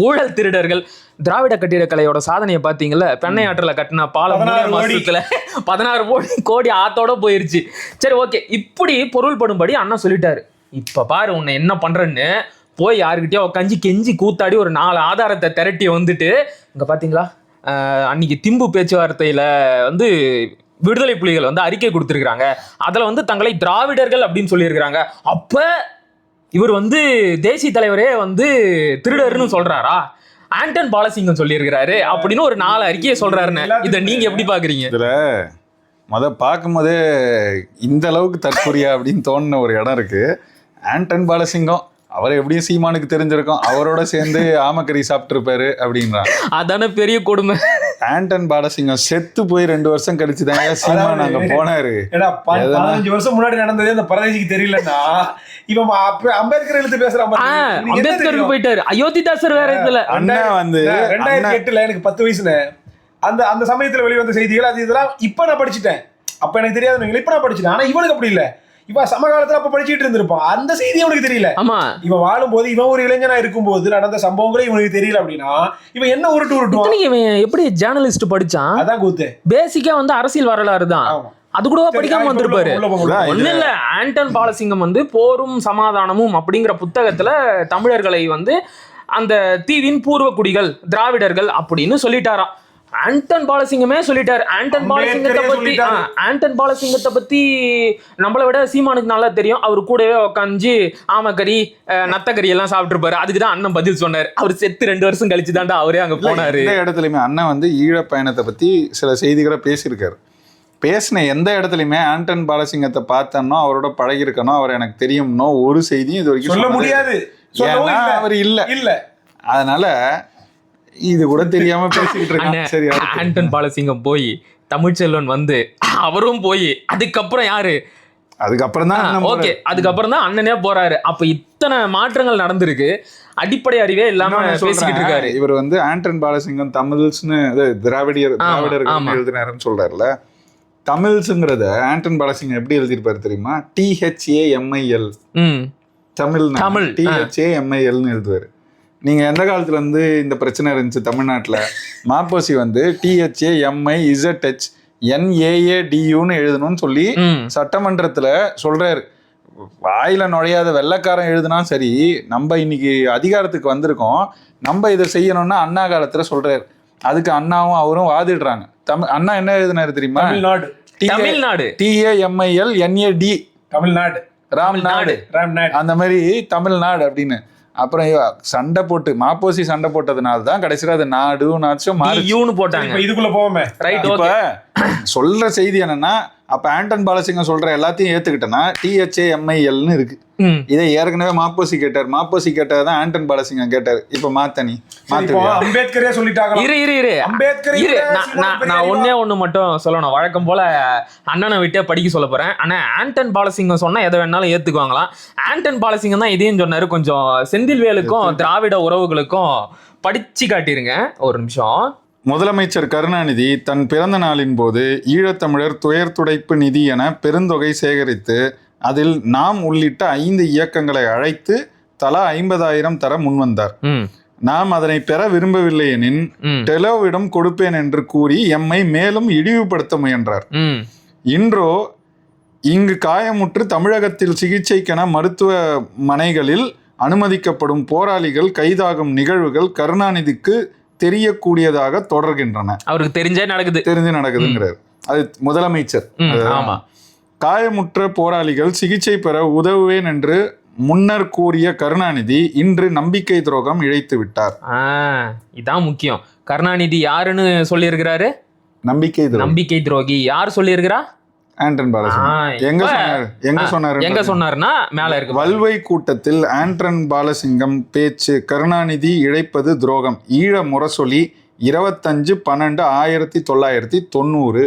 ஊழல் திருடர்கள். திராவிட கட்டிடக்கலையோட சாதனையை பாத்தீங்கல்ல, பெண்ணை ஆற்றுல கட்டின பாலம் 3 மாசத்துல 16 கோடி ஆத்தோட போயிருச்சு. சரி, ஓகே, இப்படி பொருள்படும்படி அண்ணா சொல்லிட்டாரு. இப்ப பாரு உன்னை என்ன பண்றேன்னு போய் யாருக்கிட்டயோ உட்காந்து கெஞ்சி கூத்தாடி ஒரு 4 ஆதாரத்தை திரட்டி வந்துட்டு, இங்க பாத்தீங்களா அன்னைக்கு திம்பு பேச்சுவார்த்தையில வந்து விடுதலை புலிகள் வந்து அறிக்கை கொடுத்திருக்கிறாங்க, அதுல வந்து தங்களை திராவிடர்கள் அப்படின்னு சொல்லியிருக்கிறாங்க. அப்ப இவர் வந்து தேசிய தலைவரே வந்து திருடர்னு சொல்றாரா? ஆண்டன் பாலசிங்கம் சொல்லியிருக்கிறாரு அப்படின்னு ஒரு 4 அறிக்கையை சொல்றாருன்னு. இதை நீங்க எப்படி பாக்குறீங்க? இதுல பார்க்கும்போதே இந்த அளவுக்கு தற்கொலையா அப்படின்னு தோணுன ஒரு இடம் இருக்கு. ஆண்டன் பாலசிங்கம் அவர் எப்படியும் சீமானுக்கு தெரிஞ்சிருக்கும், அவரோட சேர்ந்து ஆமக்கறி சாப்பிட்டு இருப்பாரு அப்படின்றான். அதான பெரிய கொடுமை. ஆண்டன் பாலசிங்கம் செத்து போய் 2 வருஷம் கழிச்சுதான் சீமான் அங்க போனாரு. 15 வருஷம் முன்னாடி நடந்ததே அந்த பரதேசிக்கு தெரியலன்னா இவன் அம்பேத்கர் எழுத்து பேசுறான். அம்பேத்கருக்கு போயிட்டாரு, அயோத்திதாசர் வேற இதுல. அண்ணா வந்து 2008 எனக்கு 10 வயசுல அந்த சமயத்துல வெளிவந்த செய்திகள் அது இதெல்லாம் இப்ப நான் படிச்சுட்டேன். அப்ப எனக்கு தெரியாது, இப்ப நான் படிச்சுட்டேன். ஆனா இவனுக்கு அப்படி இல்ல, இவன் சமகாலத்துல அப்ப படிச்சுட்டு இருந்திருப்பான், அந்த செய்தி அவனுக்கு தெரியல. ஆமா, இவன் வாழும் போது, இவன் ஒரு இளைஞனா இருக்கும் போது நடந்த சம்பவங்களே இவனுக்கு தெரியல அப்படின்னா இவன் என்ன உருட்டுவான்? இவன் எப்படி ஜேர்னலிஸ்ட் படிச்சான்? அதான் கூத்து. பேசிக்கா வந்து அரசியல் வரலாறு தான், அது கூட படிக்காம வந்திருப்பாரு. ஒண்ணு இல்ல, ஆண்டன் பாலசிங்கம் வந்து போரும் சமாதானமும் அப்படிங்கிற புத்தகத்துல தமிழர்களை வந்து அந்த தீவின் பூர்வ குடிகள் திராவிடர்கள் அப்படின்னு சொல்லிட்டாராம். ஆண்டன் பாலசிங்கமே சொல்லிட்டாரு. ஆண்டன் பாலசிங்கத்தை பத்தி நம்மளை விட சீமானுக்கு நல்லா தெரியும். அவரு கூடவே உட்காந்து ஆமக்கறி நத்தக்கறி எல்லாம் சாப்பிட்டு இருப்பாரு. அதுக்குதான் அண்ணன் பதில் சொன்னாரு. அவர் செத்து 2 வருஷம் கழிச்சு தாண்டா அவரே அங்க போனாரு. இந்த இடத்துலயுமே அண்ணன் வந்து ஈழ பயணத்தை பத்தி சில செய்திகளை பேசியிருக்காரு. பேசின எந்த இடத்துலயுமே ஆண்டன் பாலசிங்கத்தை பார்த்தனோ, அவரோட பழகி இருக்கணும், அவர் எனக்கு தெரியும்னோ ஒரு செய்தியும் இது வரைக்கும் சொல்ல முடியாது. அவர் இல்ல. அதனால இது கூட தெரியாம பேசிக்கிட்டு இருக்காங்க. சரி, ஆண்டன் பாலசிங்கம் போய் தமிழ்ச்செல்வன் வந்து அவரும் போய் அதுக்கப்புறம் யாரு? அதுக்கப்புறம் தான் ஓகே, அதுக்கப்புறம் தான் அண்ணனே போறாரு. அப்ப இத்தனை மாற்றங்கள் நடந்திருக்கு. அடிப்படை அறிவே இல்லாம பேசிக்கிட்டு இருக்காரு. இவர் வந்து ஆண்டன் பாலசிங்கம் தமிழ்ஸ்னு திராவிடர்கள் எழுதினாருன்னு சொல்றாருல. தமிழ்ஸுங்கிறத ஆண்டன் பாலசிங்கம் எப்படி எழுதியிருப்பாரு தெரியுமா? THAMIL, தமிழ் THAMILன்னு எழுதுவாரு. நீங்க எந்த காலத்துல இருந்து இந்த பிரச்சனை இருந்துச்சு தமிழ்நாட்டுல? மாப்போசி வந்து THAMIZHNAADUன்னு எழுதணும்னு சொல்லி சட்டமன்றத்துல சொல்றாரு. வாயில நுழையாத வெள்ளைக்காரன் எழுதுனா சரி, நம்ம இன்னைக்கு அதிகாரத்துக்கு வந்திருக்கோம், நம்ம இதை செய்யணும்னா அண்ணா காலத்துல சொல்றாரு. அதுக்கு அண்ணாவும் அவரும் வாதிடுறாங்க. அண்ணா என்ன எழுதினாரு தெரியுமா? தமிழ்நாடு. TAMILNAD தமிழ்நாடு, ராம்நாடு, அந்த மாதிரி தமிழ்நாடு அப்படின்னு. அப்புறம் சண்டை போட்டு மாப்போசி சண்டை போட்டதுனால தான் கடைசியில் அது நாடுனாச்சும் போட்டாங்க. இதுக்குள்ள போவோமே. இப்ப சொல்ற செய்தி என்னன்னா, அப்ப ஆண்டன் பாலசிங்கம் சொல்ற எல்லாத்தையும் ஏத்துக்கிட்டேன்னா THAMILன்னு இருக்கு. இதை ஏற்கனவே மாப்போசி கேட்டார். மாப்போசி கேட்டதான் ஆண்டன் பாலசிங்கம் கேட்டாரு. இப்ப மாத்தனி அம்பேத்கரே சொல்லிட்டாங்க. நான் ஒண்ணு மட்டும் சொல்லணும். வழக்கம் போல அண்ணனை விட்டே படிக்க சொல்ல போறேன். ஆனா ஆண்டன் பாலசிங்கம் சொன்னா எதை வேணாலும் ஏத்துக்குவாங்களாம். ஆண்டன் பாலசிங்கம் தான் இதையும் சொன்னாரு. கொஞ்சம் செந்தில்வேலுக்கும் திராவிட உறவுகளுக்கும் படிச்சு காட்டிருங்க ஒரு நிமிஷம். முதலமைச்சர் கருணாநிதி தன் பிறந்த நாளின் போது ஈழத்தமிழர் துயர் துடைப்பு நிதி என பெருந்தொகை சேகரித்து அதில் நாம் உள்ளிட்ட 5 இயக்கங்களை அழைத்து தலா 50,000 தர முன்வந்தார். நாம் அதனை பெற விரும்பவில்லை எனின் டெலோவிடம் கொடுப்பேன் என்று கூறி எம்மை மேலும் இழிவுபடுத்த முயன்றார். இன்றோ இங்கு காயமுற்று தமிழகத்தில் சிகிச்சைக்கென மருத்துவமனைகளில் அனுமதிக்கப்படும் போராளிகள் கைதாகும் நிகழ்வுகள் கருணாநிதிக்கு தெரியக்கூடியதாக தொடர்கின்றன. அவருக்கு தெரிஞ்சு நடக்குதுங்கிறார். அது முதலமைச்சர். காயமுற்ற போராளிகள் சிகிச்சை பெற உதவுவேன் என்று முன்னர் கூறிய கருணாநிதி இன்று நம்பிக்கை துரோகம் இழைத்து விட்டார். இதான் முக்கியம். கருணாநிதி யாருன்னு சொல்லியிருக்கிறாரு? நம்பிக்கை துரோகி. யார் சொல்லியிருக்கிறா? ஆண்டன் பாலசிங்கம். எங்க சொன்னாருன்னா மேல இருக்கு. வல்வை கூட்டத்தில் ஆண்டன் பாலசிங்கம் பேச்சு கருணாநிதி இழைப்பது துரோகம். ஈழ முரசொலி 25/12/1990.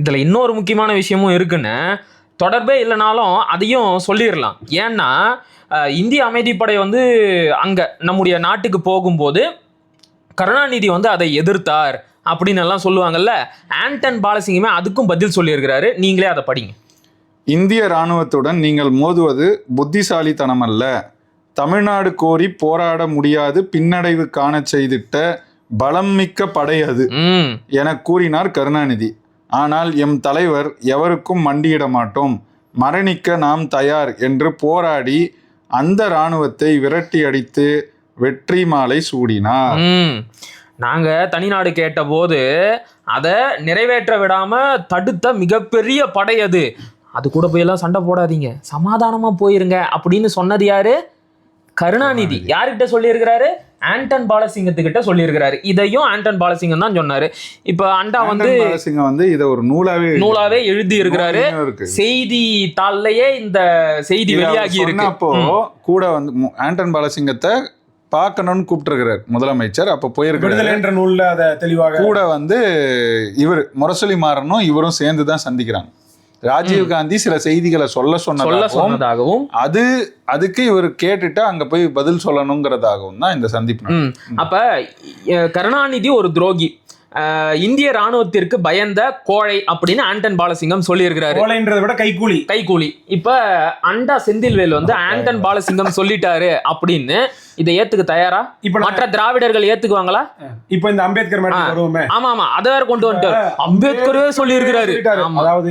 இதுல இன்னொரு முக்கியமான விஷயமும் இருக்குன்னு, தொடர்பே இல்லைனாலும் அதையும் சொல்லிடலாம். ஏன்னா இந்திய அமைதிப்படை வந்து அங்க நம்முடைய நாட்டுக்கு போகும்போது கருணாநிதி வந்து அதை எதிர்த்தார் அப்படின்னு எல்லாம் சொல்லுவாங்கல்ல. ஆண்டன் பாலசிங்கமே அதுக்கும் பதில் சொல்லியிருக்கிறாரு. நீங்களே அதை படிங்க. இந்திய இராணுவத்துடன் நீங்கள் மோதுவது புத்திசாலித்தனம் அல்ல. தமிழ்நாடு கோரி போராட முடியாது பின்னடைவு காண செய்திட்ட பலம் மிக்க படை அது என கூறினார் கருணாநிதி. ஆனால் எம் தலைவர் எவருக்கும் மண்டியிட மாட்டோம், மரணிக்க நாம் தயார் என்று போராடி அந்த இராணுவத்தை விரட்டி அடித்து வெற்றி மாலை சூடினார். நாங்க தனிநாடு கேட்ட போது அதை நிறைவேற்ற விடாம தடுத்த மிகப்பெரிய படை அது. அது கூட போயெல்லாம் சண்டை போடாதீங்க, சமாதானமா போயிருங்க அப்படின்னு சொன்னது யாரு? கருணாநிதி. யாருக்கிட்ட சொல்லியிருக்கிறாரு? ஆண்டன் பாலசிங்கத்துக்கிட்ட சொல்லியிருக்கிறாரு. இதையும் ஆண்டன் பாலசிங்கம் தான் சொன்னாரு. இப்ப அண்டா வந்து இதை ஒரு நூலாவே எழுதி இருக்கிறாரு. செய்தி தாள்லயே இந்த செய்தி வெளியாகி இருக்கு. அப்போ கூட வந்து ஆண்டன் பாலசிங்கத்தை பார்க்கணும்னு கூப்பிட்டுருக்கிறார் முதலமைச்சர். அப்ப போயிருக்கிற நூல்ல அதை தெளிவாக கூட வந்து இவர் முரசொலி மாறனும் இவரும் சேர்ந்துதான் சந்திக்கிறாங்க. ராஜீவ்காந்தி சில செய்திகளை சொல்ல சொன்னதாகவும் அதுக்கு இவர் கேட்டுட்டு அங்க போய் பதில் சொல்லணுங்கிறதாகவும் தான் இந்த சந்திப்பு. அப்ப கருணாநிதி ஒரு துரோகி, இந்திய ராணுவத்திற்கு பயந்த கோழை அப்படின்னு ஆண்டன் பாலசிங்கம் சொல்லி இருக்கிறாரு. கோழைன்றதை விட கைகூலி. இப்ப அண்டா செந்தில்வேல் வந்து ஆண்டன் பாலசிங்கம் சொல்லிட்டாரு அப்படின்னு இதை ஏத்துக்க தயாரா? இப்ப மற்ற திராவிடர்கள் ஏத்துக்குவாங்களா? இப்ப இந்த அம்பேத்கர் வருவோமே. ஆமா அதை வேற கொண்டு வந்துட்டாரு. அம்பேத்கரே சொல்லி இருக்கிறாரு. அதாவது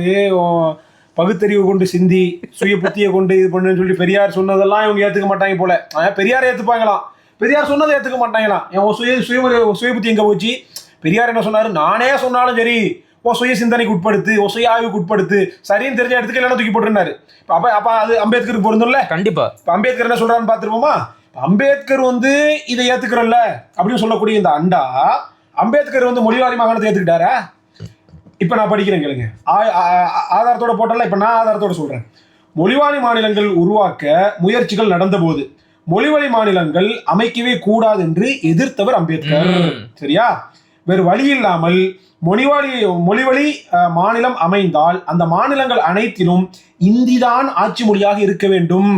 பகுத்தறிவு கொண்டு சிந்தி சுய புத்தியை கொண்டு இது பண்ணு சொல்லி பெரியார் சொன்னதெல்லாம் இவங்க ஏத்துக்க மாட்டாங்க போல. பெரியார் ஏத்துப்பாங்களாம், பெரியார் சொன்னதை ஏத்துக்க மாட்டாங்களாம். சுய புத்தி எங்க போச்சு? பெரியார் என்ன சொன்னாரு? நானே சொன்னாலும் சரி, சுய சிந்தனைக்கு உட்படுத்து, சுய ஆய்வுக்கு உட்படுத்து, சரின்னு தெரிஞ்ச இடத்துக்கு எல்லாம் தூக்கி போட்டுருந்தாரு. அப்ப அது அம்பேத்கருக்கு பொருந்தும்ல. கண்டிப்பா. அம்பேத்கர் என்ன சொல்றான்னு பாத்துருப்போமா? அம்பேத்கர் வந்து இதை ஏத்துக்கிறல்ல அப்படின்னு சொல்லக்கூடிய இந்த அண்டா அம்பேத்கர் வந்து மொழிவாரி மாகாணத்தை ஏத்துக்கிட்டாரா? இப்ப நான் படிக்கிறேன் கேளுங்க. ஆதாரத்தோட போட்டல. இப்ப நான் ஆதாரத்தோட சொல்றேன். மொழிவாரி மாநிலங்கள் உருவாக்க முயற்சிகள் நடந்த போது மொழிவழி மாநிலங்கள் அமைக்கவே கூடாது என்று எதிர்த்தவர் அம்பேத்கர். சரியா? வேறு வழி இல்லாமல் மொழிவழி மாநிலம் அமைந்தால் அந்த மாநிலங்கள் அனைத்திலும் இந்திதான் ஆட்சி மொழியாக இருக்க வேண்டும்.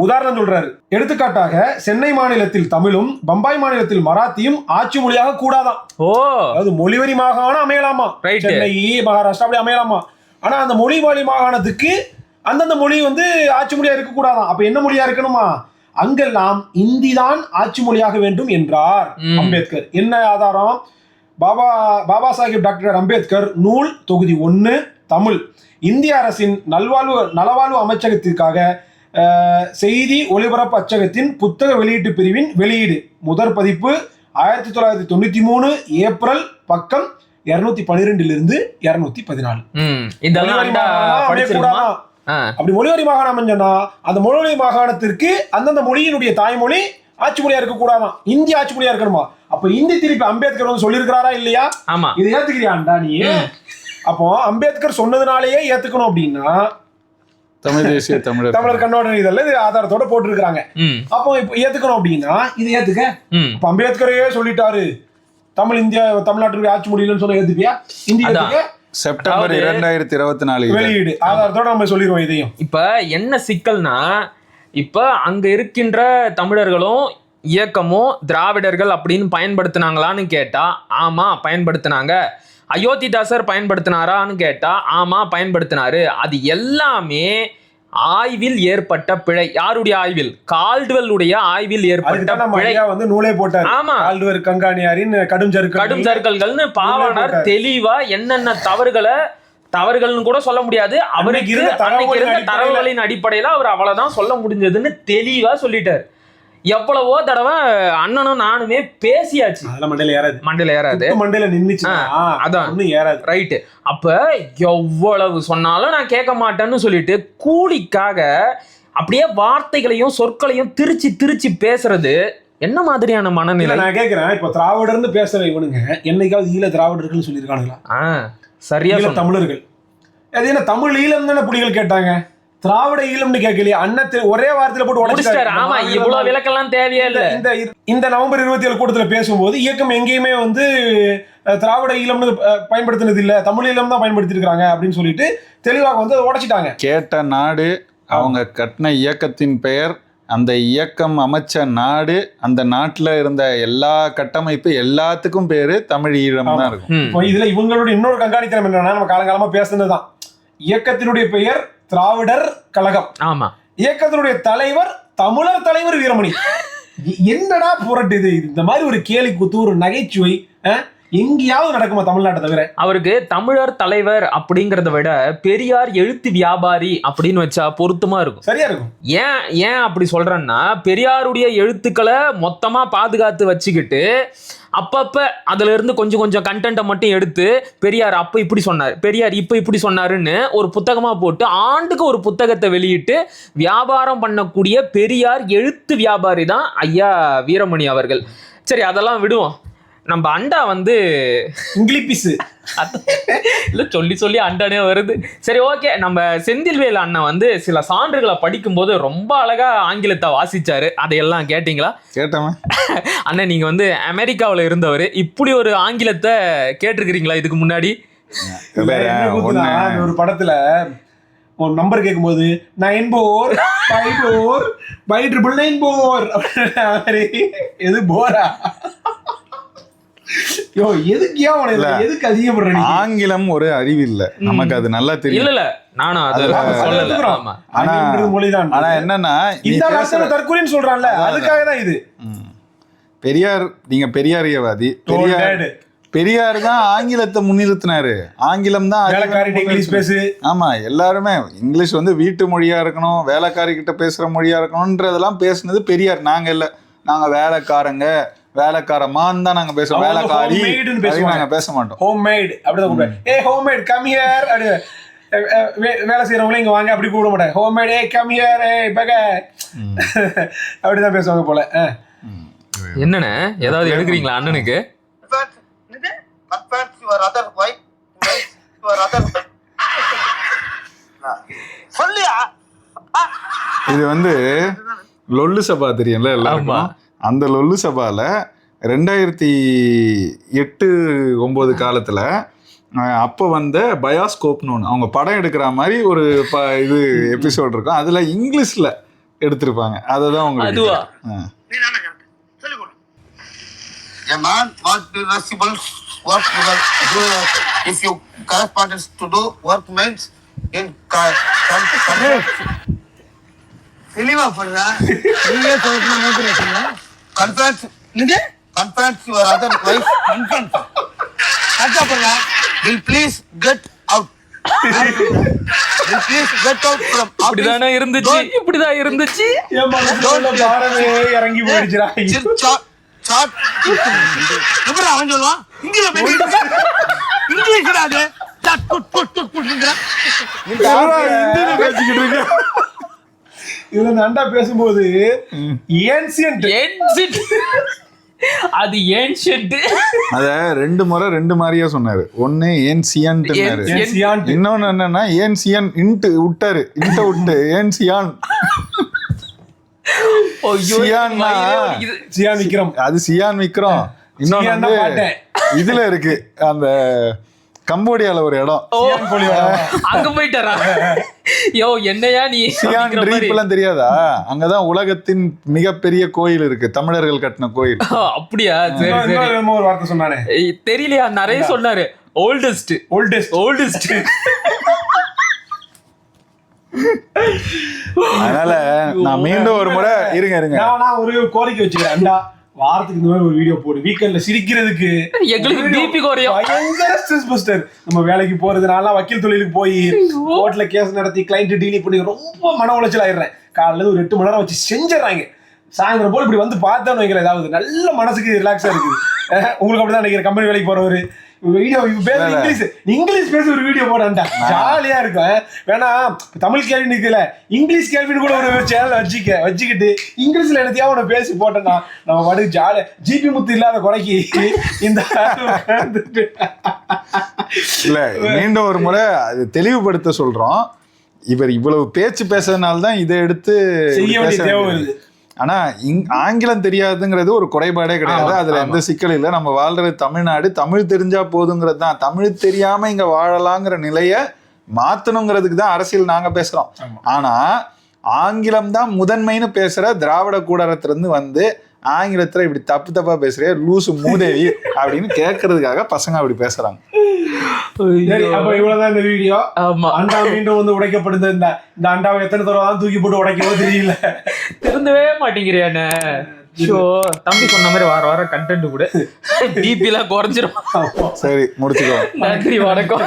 உதாரணம் சொல்றாரு. எடுத்துக்காட்டாக சென்னை மாநிலத்தில் தமிழும் பம்பாய் மாநிலத்தில் மராத்தியும் ஆட்சி மொழியாக கூடாதான். அதாவது மொழிவழி மாகாணம் அமையலாமா, சென்னை மகாராஷ்டிரா அப்படி அமையலாமா. ஆனா அந்த மொழிவழி மாகாணத்துக்கு அந்தந்த மொழி வந்து ஆட்சி மொழியா இருக்க கூடாதான். அப்ப என்ன மொழியா இருக்கணுமா? அங்கெல்லாம் இந்தி தான் ஆட்சி மொழியாக வேண்டும் என்றார் அம்பேத்கர். என்ன ஆதாரம்? பாபா சாஹிப் டாக்டர் அம்பேத்கர் நூல் தொகுதி 1 தமிழ். இந்திய அரசின் நலவாழ்வு அமைச்சகத்திற்காக செய்தி ஒலிபரப்பு அச்சகத்தின் புத்தக வெளியீட்டு பிரிவின் வெளியீடு முதற் பதிப்பு 1993 ஏப்ரல் பக்கம் 212 214. அப்படி மொழிவாரி மாகாணம் அமைஞ்சனா அந்த மொழிவாரி மாகாணத்திற்கு அந்தந்த மொழியினுடைய தாய்மொழி ஆட்சி மொழியா இருக்க கூடாதான், இந்தி ஆட்சி மொழியா இருக்கணுமா? அப்ப இந்தி திருப்பி அம்பேத்கர் வந்து சொல்லியிருக்கிறாரா இல்லையா? ஆமா. இது ஏத்துக்கிறியாண்டா நீ? அப்போ அம்பேத்கர் சொன்னதுனாலேயே ஏத்துக்கணும் அப்படின்னா தமிழ் தேசிய தமிழர் கண்ணோட இதெல்லாம் இது ஆதாரத்தோட போட்டிருக்காங்க. அப்போ இப்ப ஏத்துக்கணும் அப்படின்னா இது ஏத்துக்க. இப்ப அம்பேத்கரையே சொல்லிட்டாரு தமிழ்நாட்டுடைய ஆட்சி மொழியிலன்னு சொல்ல ஏத்துப்பியா? இந்தி ஏத்துக்க. செப்டம்பர் 2024 வெளியீடு ஆதாரத்தோட நம்ம சொல்லிடுவோம் இதையும். இப்ப என்ன சிக்கல்னா, இப்ப அங்க இருக்கின்ற தமிழர்களும் இயக்கமும் திராவிடர்கள் அப்படின்னு பயன்படுத்தினாங்களான்னு கேட்டா ஆமா பயன்படுத்தினாங்க. அயோத்திதாசர் பயன்படுத்தினாரான்னு கேட்டா ஆமா பயன்படுத்தினாரு. அது எல்லாமே ஆய்வில் ஏற்பட்ட பிழை. யாருடைய ஆய்வில்? கால்டுவெல்லுடைய ஆய்வில் ஏற்பட்ட பிழை. வந்து நூலே போட்டார். ஆமா, கால்டுவெல் கங்காணியாரின் கடும் சறுக்கல்கள்னு பாவாணர் தெளிவா என்னென்ன தவறுகள்னு கூட சொல்ல முடியாது, அவருக்கு இருந்த தரவுகளின் அடிப்படையில அவர் அவ்வளவுதான் சொல்ல முடிஞ்சதுன்னு தெளிவா சொல்லிட்டார். எவ்வளவோ தடவை அண்ணனும் நானுமே பேசியாச்சு. மண்டையில ஏறாது. அதான் ரைட்டு. அப்ப எவ்வளவு சொன்னாலும் நான் கேட்க மாட்டேன்னு சொல்லிட்டு கூலிக்காக அப்படியே வார்த்தைகளையும் சொற்களையும் திருச்சி பேசுறது என்ன மாதிரியான மனநிலை? நான் கேட்கிறேன், இப்ப திராவிடர்னு பேசுற இவனுங்க என்னைக்காவது ஈழ திராவிடர்கள் சொல்லியிருக்கானுங்களா? சரியா தமிழர்கள் அது என்ன தமிழ் ஈழம் தானே புலிகள் கேட்டாங்க, திராவிட ஈழம்னு கேட்கலையே. அண்ணன் ஒரே வார்த்தையில போட்டு உடைச்சிட்டாரு. ஆமா, இவ்வளவு விளக்கெல்லாம் தேவையே இல்ல. இந்த நவம்பர் 27 கூட்டத்துல பேசும்போது இயக்கம் எங்கேயுமே வந்து திராவிட ஈழம்னு பயன்படுத்தினது இல்ல, தமிழ் ஈழம் தான் பயன்படுத்தி இருக்காங்க அப்படின்னு சொல்லிட்டு தெளிவாக வந்து உடைச்சிட்டாங்க. கேட்ட நாடு, அவங்க கட்டின இயக்கத்தின் பெயர், அந்த இயக்கம் அமைச்ச நாடு, அந்த நாட்டுல இருந்த எல்லா கட்டமைப்பு எல்லாத்துக்கும் பேரு தமிழ் ஈழம் தான் இருக்கும். இதுல இவங்களுடைய இன்னொரு கண்காணித்தனம் என்னன்னா, நம்ம காலங்காலமா பேசுனதுதான், இயக்கத்தினுடைய பெயர் திராவிடர் கழகம். ஆமா. இயக்கத்தினுடைய தலைவர் தமிழர் தலைவர் வீரமணி. என்னடா புரட்டு இது? இந்த மாதிரி ஒரு கேலி கூத்து, ஒரு நகைச்சுவை எங்கேயாவது நடக்குமா தமிழ்நாட்டை தவிர? அவருக்கு தமிழர் தலைவர் அப்படிங்கறத விட பெரியார் எழுத்து வியாபாரி அப்படின்னு வச்சா பொருத்தமா இருக்கும். சரியா இருக்கும். ஏன் அப்படி சொல்றேன்னா, பெரியாருடைய எழுத்துக்களை மொத்தமா பாதுகாத்து வச்சுக்கிட்டு அப்பப்ப அதுல இருந்து கொஞ்சம் கண்டென்ட்டை மட்டும் எடுத்து பெரியார் அப்ப இப்படி சொன்னார், பெரியார் இப்ப இப்படி சொன்னாருன்னு ஒரு புத்தகமா போட்டு ஆண்டுக்கு ஒரு புத்தகத்தை வெளியிட்டு வியாபாரம் பண்ணக்கூடிய பெரியார் எழுத்து வியாபாரி தான் ஐயா வீரமணி அவர்கள். சரி, அதெல்லாம் விடுவோம். நம்ம அண்டா வந்து இங்கிலீஷ் இல்ல சொல்லி அண்டானே வருது. சரி, ஓகே. நம்ம செந்தில்வேல் அண்ணன் வந்து சில சான்றுகளை படிக்கும்போது ரொம்ப அழகா ஆங்கிலத்தை வாசிச்சாரு. அதையெல்லாம் கேட்டீங்களா? கேட்டேன் அண்ணன், நீங்க வந்து அமெரிக்காவில் இருந்தவர், இப்படி ஒரு ஆங்கிலத்தை கேட்டிருக்கிறீங்களா இதுக்கு முன்னாடி? ஒரு படத்துல ஒரு நம்பர் கேட்கும்போது 9454 எது போரா? ஆங்கிலம் ஒரு அறிவு இல்ல, நமக்கு அது நல்லா தெரியும். இல்ல நானும் அதெல்லாம் ஆனா என்னன்னா தற்கொலைன்னு சொல்றான்ல, அதுக்காக தான் இது. பெரியார், நீங்க பெரியாரியவாதி, பெரியார் தான் ஆங்கிலத்தை முன்னிறுத்தினாரு. ஆங்கிலம் தான் இங்கிலீஷ் பேசு. ஆமா, எல்லாருமே இங்கிலீஷ் வந்து வீட்டு மொழியா இருக்கணும், வேலைக்காரி கிட்ட பேசுற மொழியா இருக்கணும்ன்றதெல்லாம் பேசுனது பெரியார். நாங்க இல்ல, நாங்க வேலைக்காரங்க, வேலைக்காரமான் தான் நாங்க பேசுவோம், வேலைக்காரி நாங்க பேச மாட்டோம். ஹோம் மேட் அப்படிதான். ஏ ஹோம் மேட் கம் ஹியர், வேலை செய்யறவங்களே இங்க வாங்க அப்படி கூப்பிட மாட்டாங்க. ஹோம் மேட் ஏ கம் ஹியர், ஏ பக அப்படிதான் பேசுவாங்க போல. என்னன்னு ஏதாவது எடுக்கிறீங்களா அண்ணனுக்கு? இது வந்து லொல்லு சபா தெரியும்ல எல்லாருக்கும். அந்த லொல்லு சபால 2008-09 காலத்துல அப்போ வந்த பயாஸ்கோப்னு ஒன்று, அவங்க படம் எடுக்கிற மாதிரி ஒரு இது எபிசோட் இருக்கும். அதுல இங்கிலீஷ்ல எடுத்திருப்பாங்க. அதுதான் உங்களுக்கு. A man wants to work if you correspondence to do work means in தெளிவா பண்றா நீயே சொல்லணும் மூத்து வச்சுங்க கன்ஃபரன்ஸ் இது conference your other wife conference கரெக்டா பண்றா will please get out will please get out from இப்படிதானே இருந்துச்சு இப்படிதான் இருந்துச்சு என் மனசுல உள்ள பாரமே இறங்கி போயிடுச்சுடா. சாட் எப்படி அவன் சொல்லுவான் இங்கிலீஷ்டா அது சாட் குட் குட் குட் குட்ங்கற ஹிந்தியில பேசிக்கிட்டு இருக்கேன். இதுல இந்த அண்டா பேசும்போது ஏன்சியன்ட் அது ஏன்ஷியன்ட். அத 2 முறை 2 மாதிரியா சொன்னாரு. ஒண்ணு ஏன்சியன்ட்னாரு, ஏன்சியான்ட் இன்னொன்னு என்னன்னா ஏன்சியன் இன்ட் விட்டாரு, இன்ட விட்டு ஏன்சியான். சியான்னா சியான் விக்ரம். அது சியான் விக்ரம். இன்னொன்னு சியான் தான் வந்து பார்த்தேன். இதுல இருக்கு அந்த கம்போடியால ஒரு இடம், சியான் போலியா? அங்க போயிட்டாரா? யோ என்னையா நீ சியான் ட்ரீப் எல்லாம் தெரியாதா? அங்கதான் உலகத்தின் மிகப்பெரிய கோயில் இருக்கு, தமிழர்கள் கட்டின கோயில். அப்படியா? சரி சரி. இன்னொரு ஒரு வார்த்தை சொன்னானே தெரியலையா? நிறைய சொன்னாரு. Oldest oldest. அதனால நான் மீண்டும் ஒரு முறை இருங்க நான் ஒரு கோரிக்கை வச்சுக்கிறேன். அண்டா வாரத்துக்கு இந்த மாதிரி ஒரு வீடியோ போடு, வீக்கெண்ட்ல சிரிக்கிறதுக்கு எங்களுக்கு பிபி குறையும். பயங்கர ஸ்ட்ரெஸ் பஸ்டர். நம்ம வேலைக்கு போறது, நான்லாம் வக்கீல் தொழிலுக்கு போய் கோர்ட்ல கேஸ் நடத்தி கிளைண்ட் டீல் பண்ணி ரொம்ப மன உளைச்சல் ஆயிடுறேன். காலையில ஒரு 8 மணி நேரம் வச்சு செஞ்சிடறாங்க. சாயந்தரம் போல இப்படி வந்து பார்த்தோன்னு வைக்கிறேன், ஏதாவது நல்ல மனசுக்கு ரிலாக்ஸா இருக்குது. உங்களுக்கு அப்படிதான் நினைக்கிறேன். கம்பெனி வேலைக்கு போறவரு வீடியோ இங்கிலீஷ் பேச ஒரு வீடியோ போடாண்டா, ஜாலியா இருக்கும். வேணா தமிழ் கேள்வி நிக்கல, இங்கிலீஷ் கேள்வின்னு கூட ஒரு சேனல் வச்சுக்கிட்டு இங்கிலீஷ்ல என்னத்தையா உன பேசி போட்டேன்னா நம்ம பாட்டுக்கு ஜாலியா ஜிபி முத்து இல்லாத குறைக்கு இந்த இல்ல. மீண்டும் ஒரு முறை அது தெளிவுபடுத்த சொல்றோம். இவர் இவ்வளவு பேச்சு பேசுறதுனால தான் இதை எடுத்து செய்ய வேண்டிய தேவை வருது. ஆனா ஆங்கிலம் தெரியாதுங்கிறது ஒரு குறைபாடே கிடையாது. அதுல எந்த சிக்கல் இல்லை. நம்ம வாழ்றது தமிழ்நாடு, தமிழ் தெரிஞ்சா போதுங்கிறது தான். தமிழ் தெரியாம இங்க வாழலாங்கிற நிலைய மாத்தணுங்கிறதுக்கு தான் அரசியல் நாங்க பேசுறோம். ஆனா ஆங்கிலம் தான் முதன்மைன்னு பேசுற திராவிட கூடாரத்துல இருந்து வந்து ஆங்கிலத்துல இப்படி தப்பா பேசுறிய லூசு மூதேவி அப்படின்னு கேட்கறதுக்காக பசங்க அப்படி பேசுறாங்க. சரி, அப்ப இவ்வளவுதான் இந்த வீடியோ. ஆமா, அண்டா மீண்டும் வந்து உடைக்கப்படுது. இந்த அண்டாவை எத்தனை தடவை தான் தூக்கி போட்டு உடைக்கவோ தெரியல. திருந்தவே மாட்டேங்கிறியானே. ஷோ தம்பி சொன்ன மாதிரி வார கண்டென்ட் கூட பிபி எல்லாம் குறைஞ்சிரும். சரி, முடிச்சுக்கோ. நன்றி, வணக்கம்.